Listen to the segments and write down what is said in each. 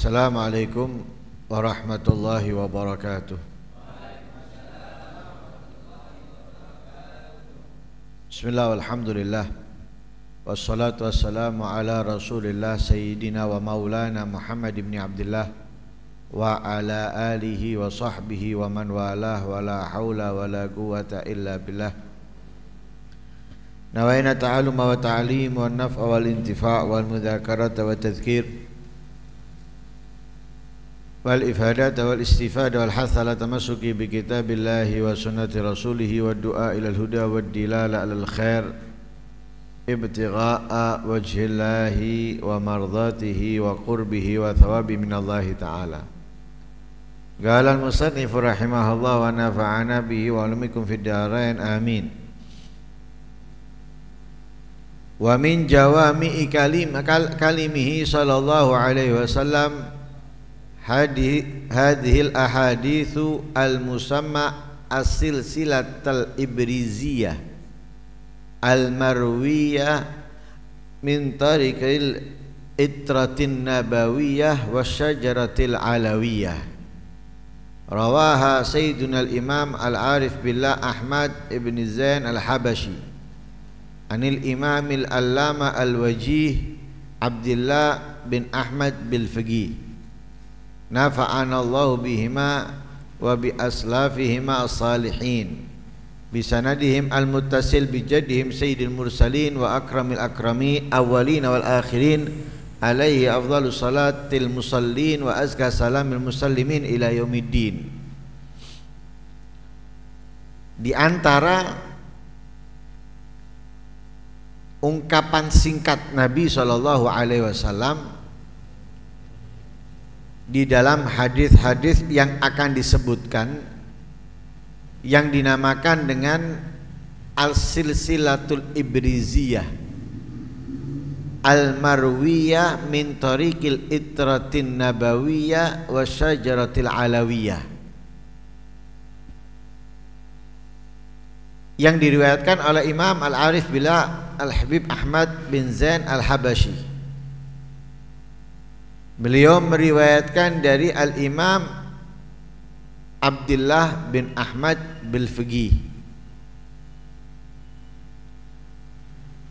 Assalamualaikum warahmatullahi wabarakatuh. Bismillah walhamdulillah wassalatu wassalamu ala rasulillah sayyidina wa maulana Muhammad ibn Abdullah wa ala alihi wa sahbihi wa man walah wa la hawla wa la quwata illa billah. Nawaina ta'aluma wa ta'lim wa naf'a wal intifa' wal mudzakarata wa tadhkir wal ifadata wal istifada wal hatha ala tamassuki bi kitabillahi wa sunnati rasulihi wa du'a ila al-huda wa dilala ala al-khair ibtigha'a wajhillahi wa mardatihi wa qurbihi wa thawabi minallahi ta'ala. Qala al-musannif rahimahullah wa nafa'ana bihi wa alumikum fid darain amin. Wa min jawami'i kalimihi sallallahu alaihi wasallam hadhil ahaditsu al-musamma as-silsilatul ibriziyah al-marwiyah min tariqil itratin nabawiyah wasyajaratil alawiyah. Rawaha sayyiduna al-imam al-arif billah Ahmad ibn Zain al-Habashi anil imamil allama al-wajih Abdullah bin Ahmad bil-Faqih nafa'ana Allahu bihima wa bi aslafihima as-salihin bisanadihim al-muttasil bijaddihim sayyidil mursalin wa akramil akrami awwalin wal akhirin alaihi afdhalus salatil musallin wa azka salamil musallimin ila yaumiddin. Di antara ungkapan singkat Nabi sallallahu alaihi wasallam di dalam hadis-hadis yang akan disebutkan yang dinamakan dengan al-silsilatul ibriziyah al-marwiyah min tariqil itratin nabawiyah wa syajaratil alawiyah, yang diriwayatkan oleh Imam Al-Arif billah Al-Habib Ahmad bin Zain Al-Habashi. Beliau meriwayatkan dari Al-Imam Abdullah bin Ahmad bil-Faqih,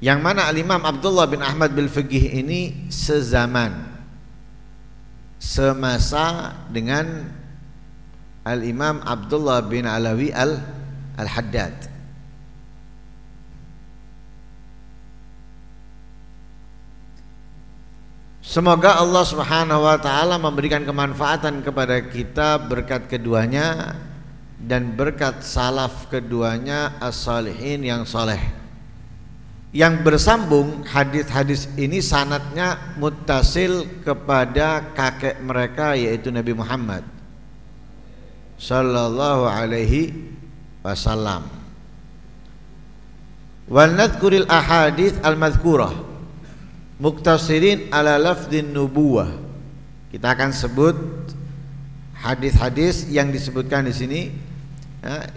yang mana Al-Imam Abdullah bin Ahmad bil-Faqih ini semasa dengan Al-Imam Abdullah bin Alawi Al-Haddad. Semoga Allah Subhanahu wa taala memberikan kemanfaatan kepada kita berkat keduanya dan berkat salaf keduanya as-salihin yang saleh. Yang bersambung hadis-hadis ini sanadnya muttasil kepada kakek mereka yaitu Nabi Muhammad sallallahu alaihi wasallam. Wa nadhkuril ahadits al-madhkurah muktasirin ala lafdhin nubuwah. Kita akan sebut hadis-hadis yang disebutkan di sini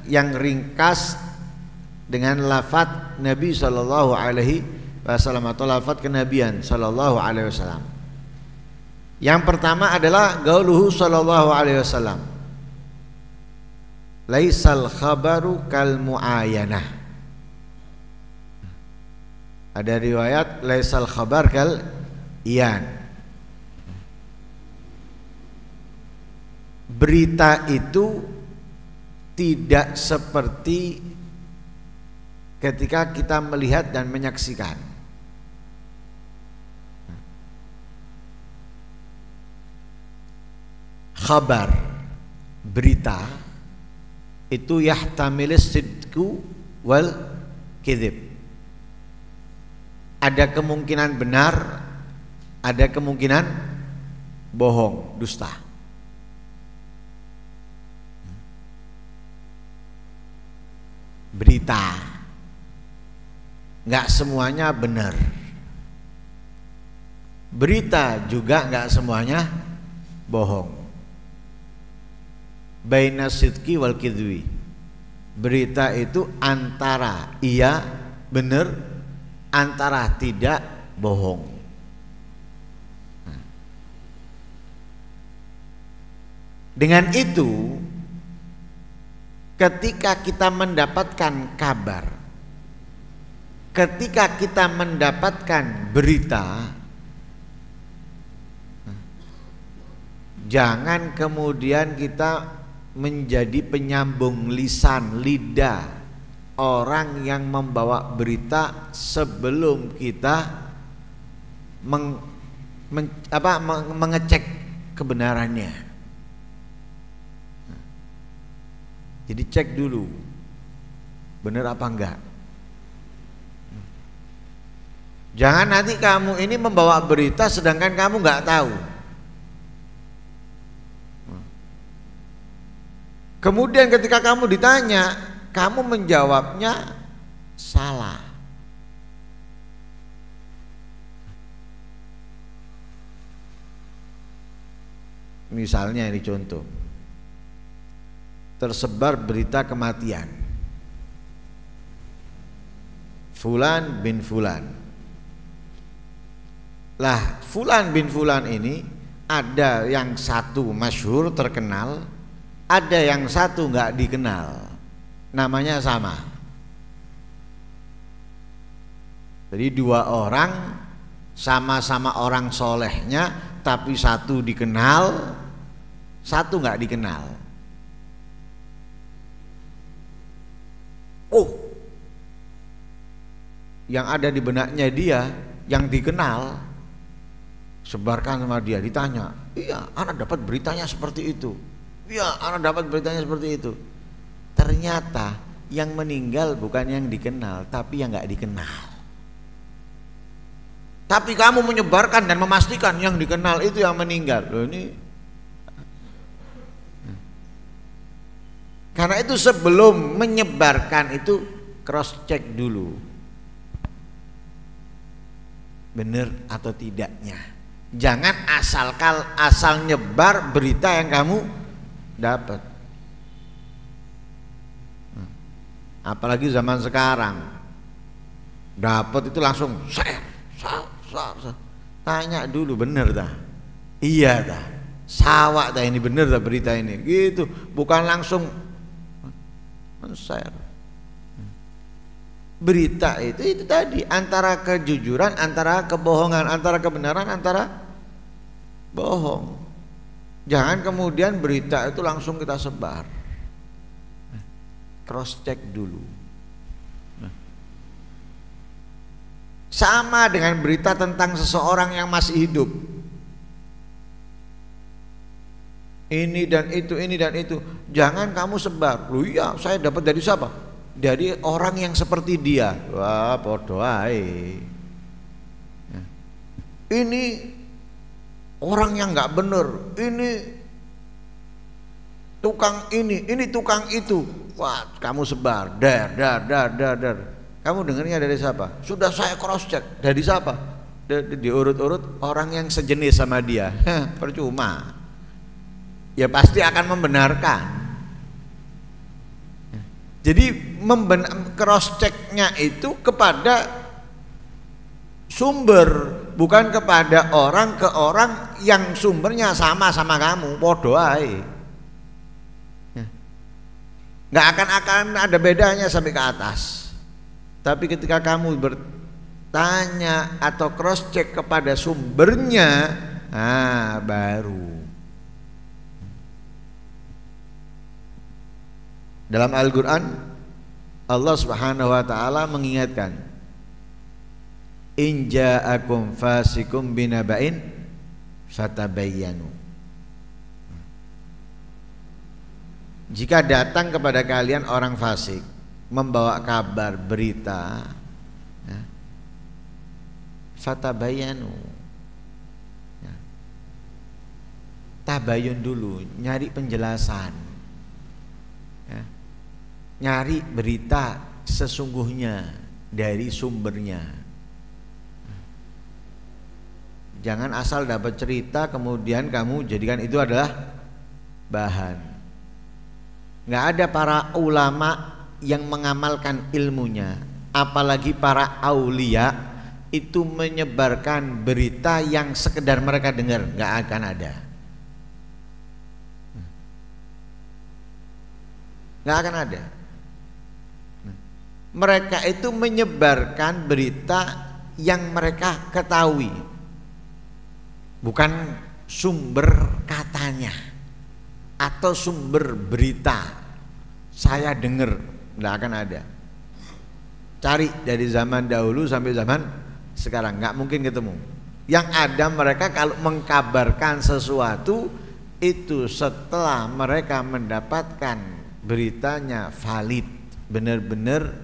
yang ringkas dengan lafaz Nabi sallallahu alaihi wasallam atau lafaz kenabian sallallahu alaihi wasallam. Yang pertama adalah qauluhu sallallahu alaihi wasallam, laisal khabaru kal muayanah. Ada riwayat laisal khabar kal iyan. Berita itu tidak seperti ketika kita melihat dan menyaksikan. Khabar, berita itu yahtamilis sidqu wal kidhib. Ada kemungkinan benar, ada kemungkinan bohong, dusta. Berita nggak semuanya benar. Berita juga nggak semuanya bohong. Baina sidqi wal kidwi. Berita itu antara iya benar, antara tidak bohong. Dengan itu, ketika kita mendapatkan kabar, ketika kita mendapatkan berita, jangan kemudian kita menjadi penyambung lisan lidah orang yang membawa berita sebelum kita mengecek kebenarannya. Jadi cek dulu benar apa enggak. Jangan nanti kamu ini membawa berita sedangkan kamu enggak tahu. Kemudian ketika kamu ditanya, kamu menjawabnya salah. Misalnya ini contoh, tersebar berita kematian Fulan bin Fulan. Lah Fulan bin Fulan ini ada yang satu masyhur terkenal, ada yang satu nggak dikenal, namanya sama. Jadi dua orang sama-sama orang solehnya, tapi satu dikenal, satu nggak dikenal. Oh, yang ada di benaknya dia, yang dikenal, sebarkan sama dia, ditanya, iya, anak dapat beritanya seperti itu. Iya, anak dapat beritanya seperti itu. Ternyata yang meninggal bukan yang dikenal, tapi yang nggak dikenal. Tapi kamu menyebarkan dan memastikan yang dikenal itu yang meninggal. Loh ini. Karena itu sebelum menyebarkan itu cross check dulu, benar atau tidaknya. Jangan asal nyebar berita yang kamu dapat. Apalagi zaman sekarang, dapat itu langsung share. Tanya dulu bener dah, iya dah, sawak dah ini bener dah berita ini, gitu. Bukan langsung share. Berita itu tadi antara kejujuran, antara kebohongan, antara kebenaran, antara bohong. Jangan kemudian berita itu langsung kita sebar. Cross check dulu. Sama dengan berita tentang seseorang yang masih hidup. Ini dan itu, ini dan itu. Jangan kamu sebar. Loh iya, saya dapat dari siapa? Dari orang yang seperti dia. Wah, bodoh ae. Ini orang yang nggak bener. Ini tukang ini tukang itu. Wah, kamu sebar. Dar. Kamu dengarnya dari siapa? Sudah saya cross check. Dari siapa? Diurut-urut orang yang sejenis sama dia. Percuma. Ya pasti akan membenarkan. Jadi cross checknya itu kepada sumber, bukan kepada orang ke orang yang sumbernya sama kamu. Bodoh ae. Nggak akan ada bedanya sampai ke atas. Tapi ketika kamu bertanya atau cross check kepada sumbernya, baru. Dalam Al-Quran Allah Subhanahu wa ta'ala mengingatkan, in ja'akum fasikum binaba'in fatabayyanu. Jika datang kepada kalian orang fasik membawa kabar berita, fatabayyanu, tabayun dulu, nyari penjelasan, nyari berita sesungguhnya dari sumbernya. Jangan asal dapat cerita kemudian kamu jadikan itu adalah bahan. Nggak ada para ulama yang mengamalkan ilmunya, apalagi para aulia itu menyebarkan berita yang sekedar mereka dengar, nggak akan ada. nggak akan ada. Mereka itu menyebarkan berita yang mereka ketahui, bukan sumber katanya atau sumber berita saya dengar, nggak akan ada. Cari dari zaman dahulu sampai zaman sekarang, nggak mungkin ketemu. Yang ada mereka kalau mengkabarkan sesuatu itu setelah mereka mendapatkan beritanya valid, benar-benar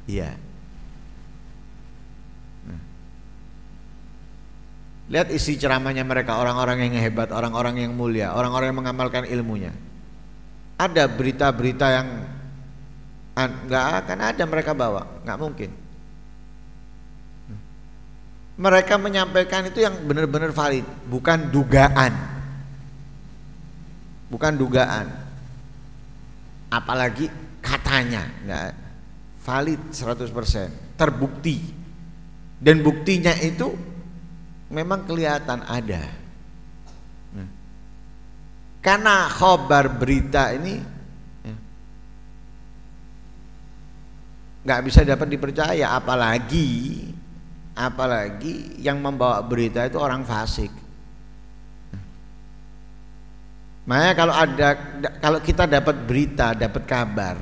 ya. Lihat isi ceramahnya mereka, orang-orang yang hebat, orang-orang yang mulia, orang-orang yang mengamalkan ilmunya. Ada berita-berita yang nggak akan ada mereka bawa, nggak mungkin. Mereka menyampaikan itu yang benar-benar valid, bukan dugaan. Bukan dugaan. Apalagi katanya, nggak valid 100%, terbukti. Dan buktinya itu memang kelihatan ada. Karena khobar berita ini nggak bisa dapat dipercaya, apalagi yang membawa berita itu orang fasik. Makanya kalau kita dapat berita, dapat kabar,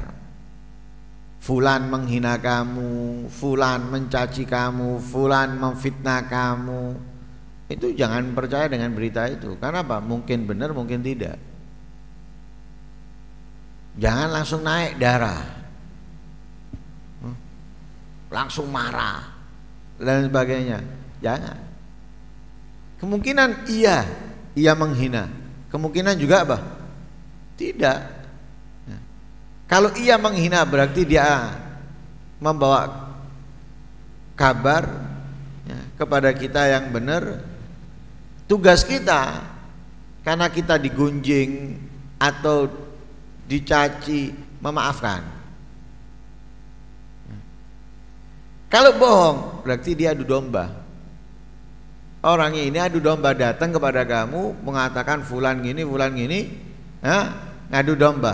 fulan menghina kamu, fulan mencaci kamu, fulan memfitnah kamu, itu jangan percaya dengan berita itu. Karena apa? Mungkin benar, mungkin tidak. Jangan langsung naik darah, langsung marah dan sebagainya. Jangan. Kemungkinan ia menghina, kemungkinan juga apa? Tidak. Kalau ia menghina berarti dia membawa kabar kepada kita yang benar. Tugas kita, karena kita digunjing atau dicaci, memaafkan. Kalau bohong berarti dia adu domba. Orangnya ini adu domba, datang kepada kamu mengatakan fulan gini, ngadu domba.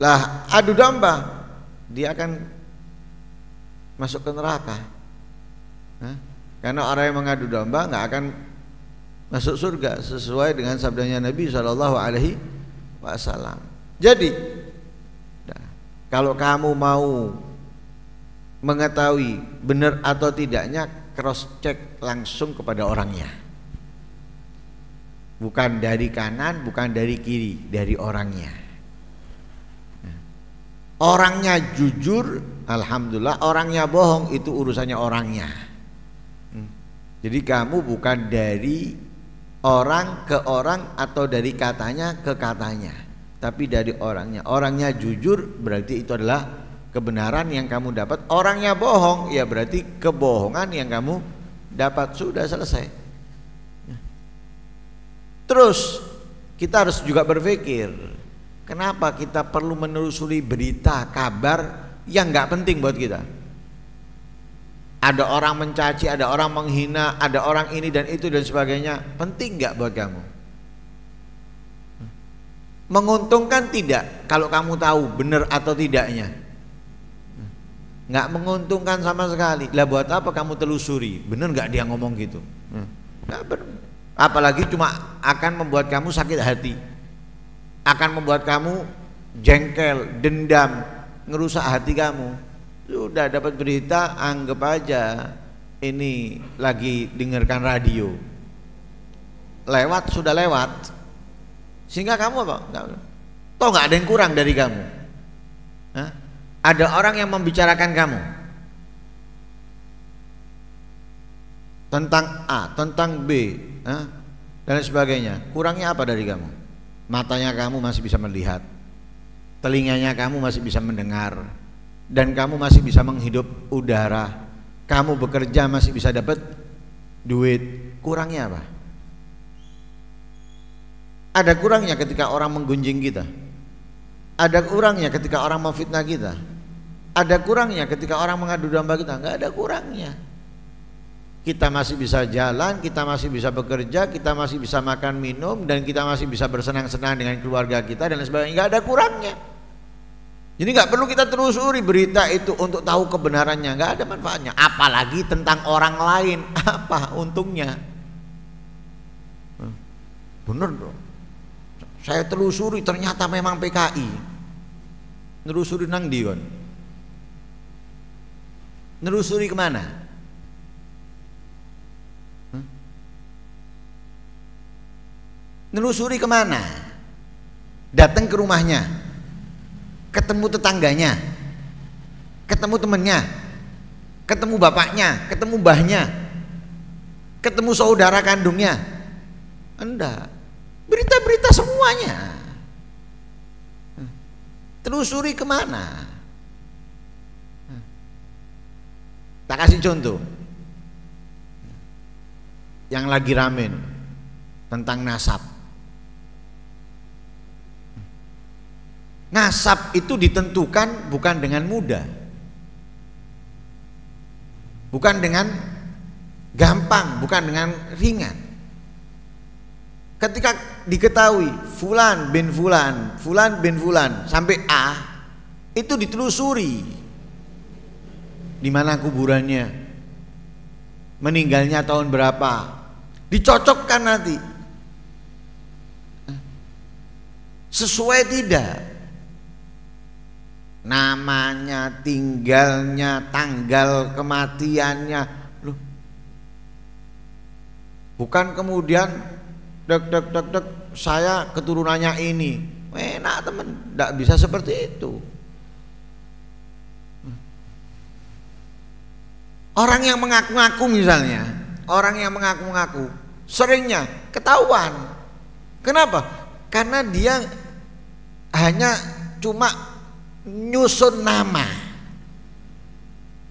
Lah adu domba, dia akan masuk ke neraka. Karena orang yang mengadu domba nggak akan masuk surga, sesuai dengan sabdanya Nabi SAW. Jadi kalau kamu mau mengetahui benar atau tidaknya, cross check langsung kepada orangnya, bukan dari kanan, bukan dari kiri, dari orangnya. Orangnya jujur, alhamdulillah. Orangnya bohong, itu urusannya orangnya. Jadi kamu bukan dari orang ke orang atau dari katanya ke katanya, tapi dari orangnya. Orangnya jujur berarti itu adalah kebenaran yang kamu dapat. Orangnya bohong, ya berarti kebohongan yang kamu dapat. Sudah selesai. Terus kita harus juga berpikir, kenapa kita perlu menelusuri berita, kabar yang nggak penting buat kita? Ada orang mencaci, ada orang menghina, ada orang ini dan itu dan sebagainya. Penting nggak buat kamu? Menguntungkan tidak kalau kamu tahu benar atau tidaknya? Nggak menguntungkan sama sekali. Lah buat apa kamu telusuri? Benar nggak dia ngomong gitu? Nggak benar. Apalagi cuma akan membuat kamu sakit hati, akan membuat kamu jengkel, dendam, ngerusak hati kamu. Sudah dapat berita, anggap aja ini lagi dengarkan radio, lewat sudah lewat, sehingga kamu apa? Toh nggak ada yang kurang dari kamu. Ada orang yang membicarakan kamu tentang A, tentang B, dan sebagainya. Kurangnya apa dari kamu? Matanya kamu masih bisa melihat, telinganya kamu masih bisa mendengar, dan kamu masih bisa menghidup udara, kamu bekerja masih bisa dapat duit. Kurangnya apa? Ada kurangnya ketika orang menggunjing kita, ada kurangnya ketika orang memfitnah kita, ada kurangnya ketika orang mengadu domba kita. Nggak ada kurangnya. kita masih bisa jalan, kita masih bisa bekerja, kita masih bisa makan minum, dan kita masih bisa bersenang-senang dengan keluarga kita dan lain sebagainya. Nggak ada kurangnya. Jadi nggak perlu kita telusuri berita itu untuk tahu kebenarannya, nggak ada manfaatnya. Apalagi tentang orang lain, apa untungnya? Bener dong. Saya telusuri ternyata memang PKI. Nelusuri nang dion. Nelusuri kemana? Nelusuri kemana? Datang ke rumahnya, ketemu tetangganya, ketemu temennya, ketemu bapaknya, ketemu mbahnya, ketemu saudara kandungnya. Enggak, berita-berita semuanya. Telusuri kemana? Tak kasih contoh yang lagi rame tentang nasab. Nasab itu ditentukan bukan dengan mudah, bukan dengan gampang, bukan dengan ringan. Ketika diketahui fulan bin fulan, fulan bin fulan sampai A, itu ditelusuri di mana kuburannya, meninggalnya tahun berapa, dicocokkan nanti sesuai tidak namanya, tinggalnya, tanggal kematiannya. Loh, bukan kemudian dek saya keturunannya ini, enak temen, tidak bisa seperti itu. Orang yang mengaku-ngaku misalnya, orang yang mengaku-ngaku seringnya ketahuan. Kenapa? Karena dia hanya cuma nyusun nama,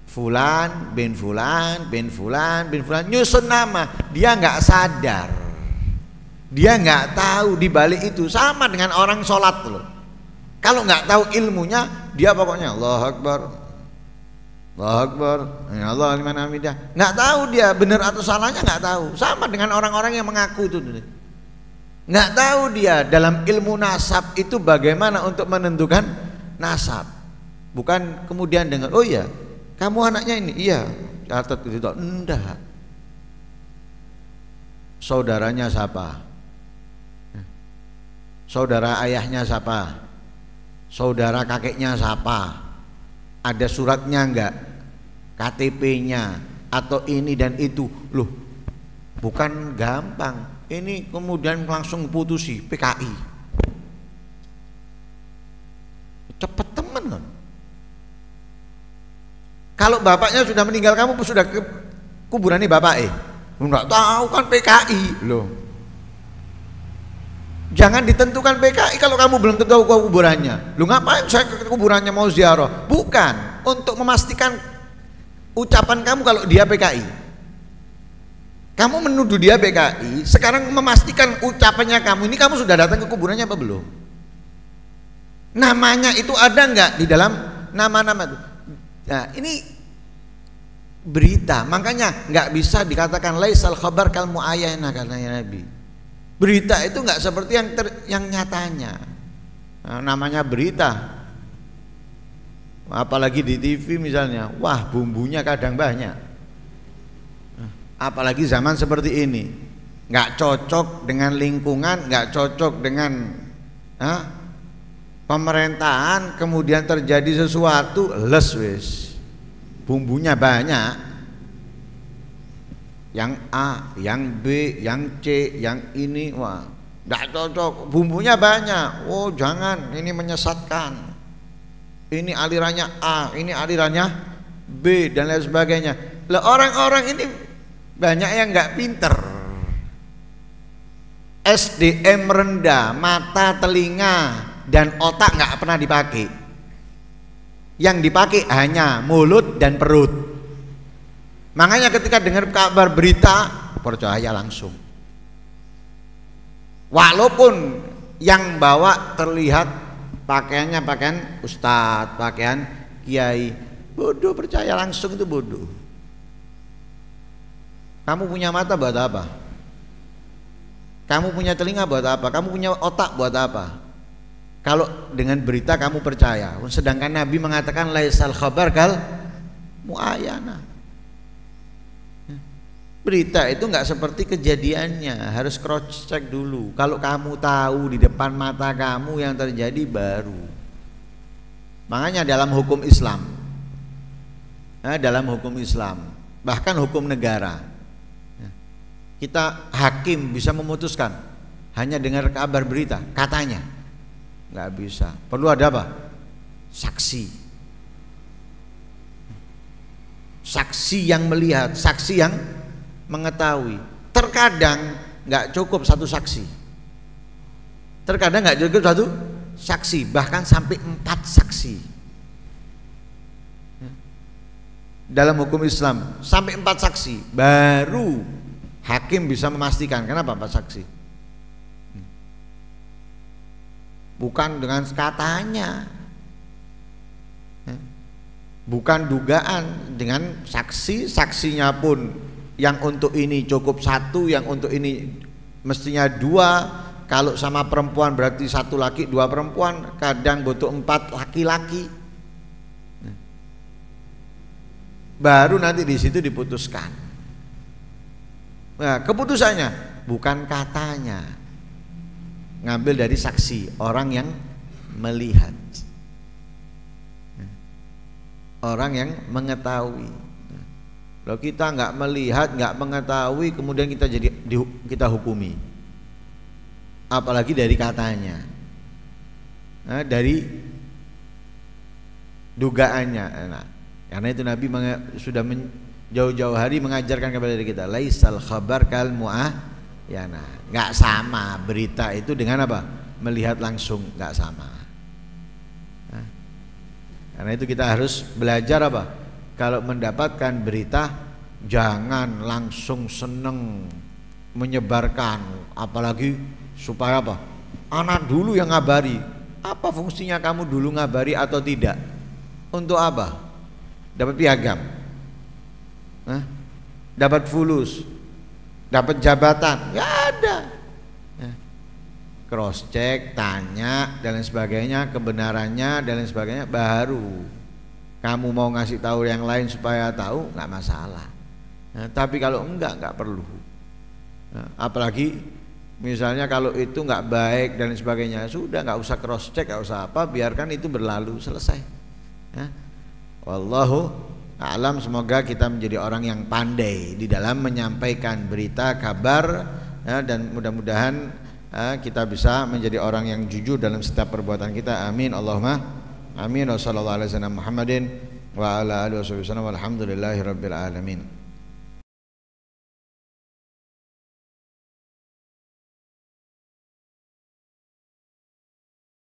fulan bin fulan bin fulan bin fulan, nyusun nama. Dia nggak sadar, dia nggak tahu di balik itu. Sama dengan orang sholat loh, kalau nggak tahu ilmunya, dia pokoknya Allahu Akbar, Allahu Akbar, ya Allah liman hamidah, nggak tahu dia benar atau salahnya, nggak tahu. Sama dengan orang-orang yang mengaku itu, nggak tahu dia dalam ilmu nasab itu bagaimana untuk menentukan nasab. Bukan kemudian dengan, oh ya kamu anaknya ini, iya catat gitu. Enggak. Saudaranya siapa? Saudara ayahnya siapa? Saudara kakeknya siapa? Ada suratnya enggak? KTP-nya atau ini dan itu. Loh, bukan gampang. Ini kemudian langsung putusi PKI. Cepet temen kan. Kalau bapaknya sudah meninggal, kamu sudah ke kuburannya bapak enggak tahu kan PKI loh. Jangan ditentukan PKI kalau kamu belum tahu kuburannya. Lu ngapain saya ke kuburannya mau ziarah? Bukan untuk memastikan ucapan kamu kalau dia PKI. Kamu menuduh dia PKI, sekarang memastikan ucapannya kamu ini, kamu sudah datang ke kuburannya apa belum? Namanya itu ada enggak di dalam nama-nama itu? Nah, ini berita, makanya enggak bisa dikatakan laisal khabar kal muayyana, katanya Nabi. Berita itu enggak seperti yang nyatanya. Nah, namanya berita. Apalagi di TV misalnya, wah bumbunya kadang banyak. Apalagi zaman seperti ini, enggak cocok dengan lingkungan, enggak cocok dengan pemerintahan, kemudian terjadi sesuatu, les wis, bumbunya banyak, yang A, yang B, yang C, yang ini, wah, nggak cocok, bumbunya banyak. Oh jangan, ini menyesatkan, ini alirannya A, ini alirannya B dan lain sebagainya. Lah orang-orang ini banyak yang nggak pinter, SDM rendah, mata, telinga dan otak nggak pernah dipakai. Yang dipakai hanya mulut dan perut. Makanya ketika dengar kabar berita, percaya langsung. Walaupun yang bawa terlihat pakaiannya pakaian ustadz, pakaian kiai, bodoh, percaya langsung itu bodoh. Kamu punya mata buat apa? Kamu punya telinga buat apa? Kamu punya otak buat apa? Kalau dengan berita kamu percaya. Sedangkan Nabi mengatakan laisal khabar kal muayana. Berita itu nggak seperti kejadiannya, harus cross check dulu. Kalau kamu tahu di depan mata kamu yang terjadi baru. Makanya dalam hukum Islam, bahkan hukum negara, kita hakim bisa memutuskan hanya dengar kabar berita, katanya nggak bisa. Perlu ada apa? Saksi. Saksi yang melihat, saksi yang mengetahui. Terkadang nggak cukup satu saksi. Terkadang nggak cukup satu saksi, bahkan sampai 4 saksi. Dalam hukum Islam sampai 4 saksi baru hakim bisa memastikan. Kenapa 4 saksi? Bukan dengan katanya, bukan dugaan, dengan saksi. Saksinya pun yang untuk ini cukup 1, yang untuk ini mestinya 2. Kalau sama perempuan berarti 1 laki 2 perempuan, kadang butuh 4 laki-laki. Baru nanti di situ diputuskan. Nah, keputusannya bukan katanya, ngambil dari saksi, orang yang melihat, orang yang mengetahui. Kalau kita nggak melihat, nggak mengetahui, kemudian kita hukumi, apalagi dari katanya, dari dugaannya. Nah, karena itu Nabi sudah jauh-jauh hari mengajarkan kepada kita, laisal khabar kal muayana. Nggak sama berita itu dengan apa? Melihat langsung, nggak sama. Karena itu kita harus belajar apa? Kalau mendapatkan berita jangan langsung seneng menyebarkan, apalagi supaya apa? Anak dulu yang ngabari. Apa fungsinya kamu dulu ngabari atau tidak? Untuk apa? Dapat piagam, dapat fulus, dapat jabatan? Nggak ada. Cross check, tanya dan lain sebagainya, kebenarannya dan lain sebagainya, baru kamu mau ngasih tahu yang lain supaya tahu, nggak masalah. Tapi kalau nggak perlu. Apalagi misalnya kalau itu nggak baik dan lain sebagainya, sudah nggak usah cross check, nggak usah apa, biarkan itu berlalu, selesai. Wallahu a'lam. Semoga kita menjadi orang yang pandai di dalam menyampaikan berita, kabar, dan mudah-mudahan kita bisa menjadi orang yang jujur dalam setiap perbuatan kita. Amin Allahumma amin. Wassallallahu alaihi wasallam Muhammadin wa ala alihi wasallam walhamdulillahi rabbil alamin.